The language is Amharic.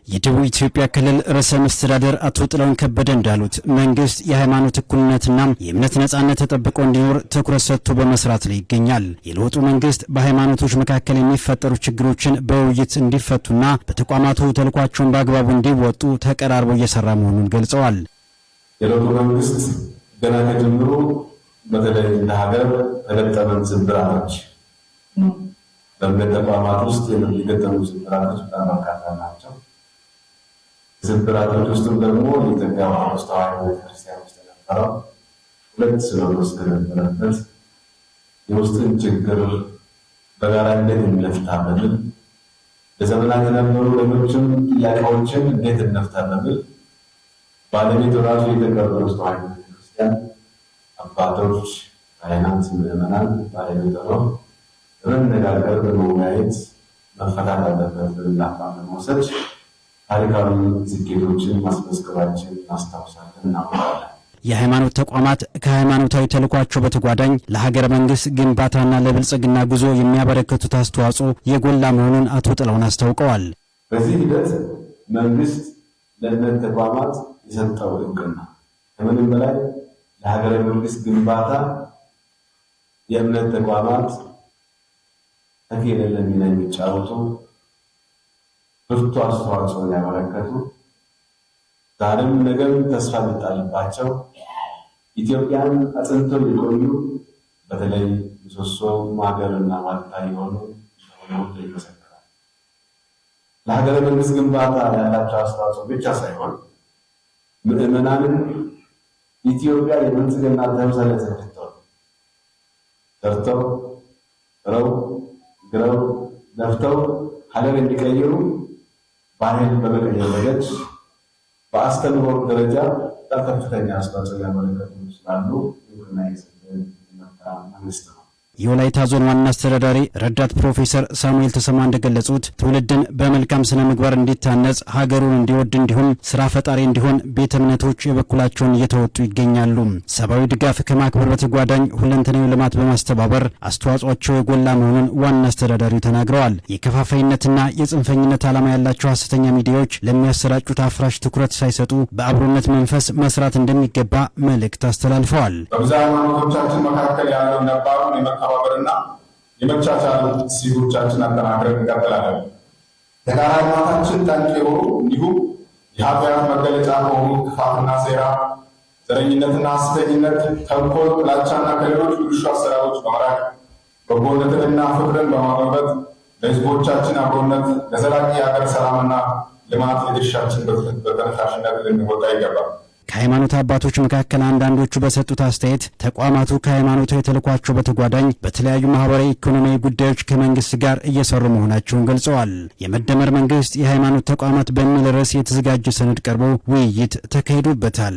የደቡብ ኢትዮጵያ ክልል ርዕሰ መስተዳድር አቶ ጥላሁን ከበደ እንዳሉት መንግስት የሃይማኖት እኩልነትና የእምነት ነጻነት ተጠብቆ እንዲኖር ትኩረት ሰጥቶ በመስራት ላይ ይገኛል። የለውጡ መንግስት በሃይማኖቶች መካከል የሚፈጠሩ ችግሮችን በውይይት እንዲፈቱና በተቋማቱ ተልዕኳቸውን በአግባቡ እንዲወጡ ተቀራርቦ እየሰራ መሆኑን ገልጸዋል። የለውጡ መንግስት ገና ከጅምሩ በተለይ እንደ ሀገር ተገጠመን ስብራቶች በእምነት ተቋማት ውስጥ የሚገጠሙ ስብራቶች በጣም በርካታ ናቸው። ስብራቶች ውስጥም ደግሞ የኢትዮጵያ ኦርቶዶክስ ተዋሕዶ ቤተክርስቲያን ውስጥ የነበረው ሁለት ሲኖዶስ ከነበረበት የውስጥን ችግር በጋራ እንዴት እንፍታ በሚል ለዘመናት የነበሩ ሌሎችም ጥያቄዎችን እንዴት እንፍታ በሚል ባለቤቱ ራሱ የኢትዮጵያ ኦርቶዶክስ ተዋሕዶ ቤተክርስቲያን አባቶች፣ ካህናት፣ ምዕመናን ባለቤቱ ነው በመነጋገር በመወያየት መፈታት አለበት ብለን በመውሰድ ታሪካዊ ስኬቶችን ማስመዝገባችን እናስታውሳለን እናውቃለን። የሃይማኖት ተቋማት ከሃይማኖታዊ ተልዕኳቸው በተጓዳኝ ለሀገረ መንግስት ግንባታና ለብልጽግና ጉዞ የሚያበረክቱት አስተዋጽኦ የጎላ መሆኑን አቶ ጥላሁን አስታውቀዋል። በዚህ ሂደት መንግስት ለእምነት ተቋማት የሰጠው እውቅና ከምንም በላይ ለሀገረ መንግስት ግንባታ የእምነት ተቋማት ከፍ ያለ ሚና የሚጫወቱ ብርቱ አስተዋጽኦ ያበረከቱ ዛሬም ነገም ተስፋ የሚጣልባቸው ኢትዮጵያን አጽንተው የቆዩ በተለይ ምሰሶ ሀገርና ዋልታ የሆኑ ሁሉ ይመሰክራል። ለሀገረ መንግስት ግንባታ ያላቸው አስተዋጽኦ ብቻ ሳይሆን ምዕመናንን ኢትዮጵያ የብልጽግና ተምሳሌት እንድትሆን ሰርተው ጥረው ግረው ለፍተው ሀገር እንዲቀይሩ ባህል በመቀየር ረገድ በአስተምህሮ ደረጃ ከፍተኛ አስተዋጽኦ ያበረከቱ ስላሉ እውቅና የሰጠን መንግስት ነው። የወላይታ ዞን ዋና አስተዳዳሪ ረዳት ፕሮፌሰር ሳሙኤል ተሰማ እንደገለጹት ትውልድን በመልካም ስነ ምግባር እንዲታነጽ ሀገሩን እንዲወድ እንዲሁም ስራ ፈጣሪ እንዲሆን ቤተ እምነቶች የበኩላቸውን እየተወጡ ይገኛሉ። ሰብአዊ ድጋፍ ከማክበር በተጓዳኝ ሁለንተናዊ ልማት በማስተባበር አስተዋጽኦቸው የጎላ መሆኑን ዋና አስተዳዳሪው ተናግረዋል። የከፋፋይነትና የጽንፈኝነት ዓላማ ያላቸው ሐሰተኛ ሚዲያዎች ለሚያሰራጩት አፍራሽ ትኩረት ሳይሰጡ በአብሮነት መንፈስ መስራት እንደሚገባ መልእክት አስተላልፈዋል። በብዙ ሃይማኖቶቻችን መካከል ያለው ነባሩን የመከባበርና የመቻቻል እሴቶቻችን አጠናክረን እንቀጥላለን። የጋራ ልማታችን ጠንቅ የሆኑ እንዲሁም የኃጢአት መገለጫ ከሆኑ ክፋትና ሴራ፣ ዘረኝነትና ሐሰተኝነት፣ ተንኮል፣ ጥላቻና ከሌሎች ብልሹ አሰራሮች በመራቅ በጎነትንና ፍቅርን በማጎልበት ለሕዝቦቻችን አብሮነት ለዘላቂ የሀገር ሰላምና ልማት የድርሻችን በተነሳሽነት ልንወጣ ይገባል። ከሃይማኖት አባቶች መካከል አንዳንዶቹ በሰጡት አስተያየት ተቋማቱ ከሃይማኖታዊ ተልዕኳቸው በተጓዳኝ በተለያዩ ማህበራዊ፣ ኢኮኖሚያዊ ጉዳዮች ከመንግስት ጋር እየሰሩ መሆናቸውን ገልጸዋል። የመደመር መንግስት የሃይማኖት ተቋማት በሚል ርዕስ የተዘጋጀ ሰነድ ቀርቦ ውይይት ተካሂዶበታል።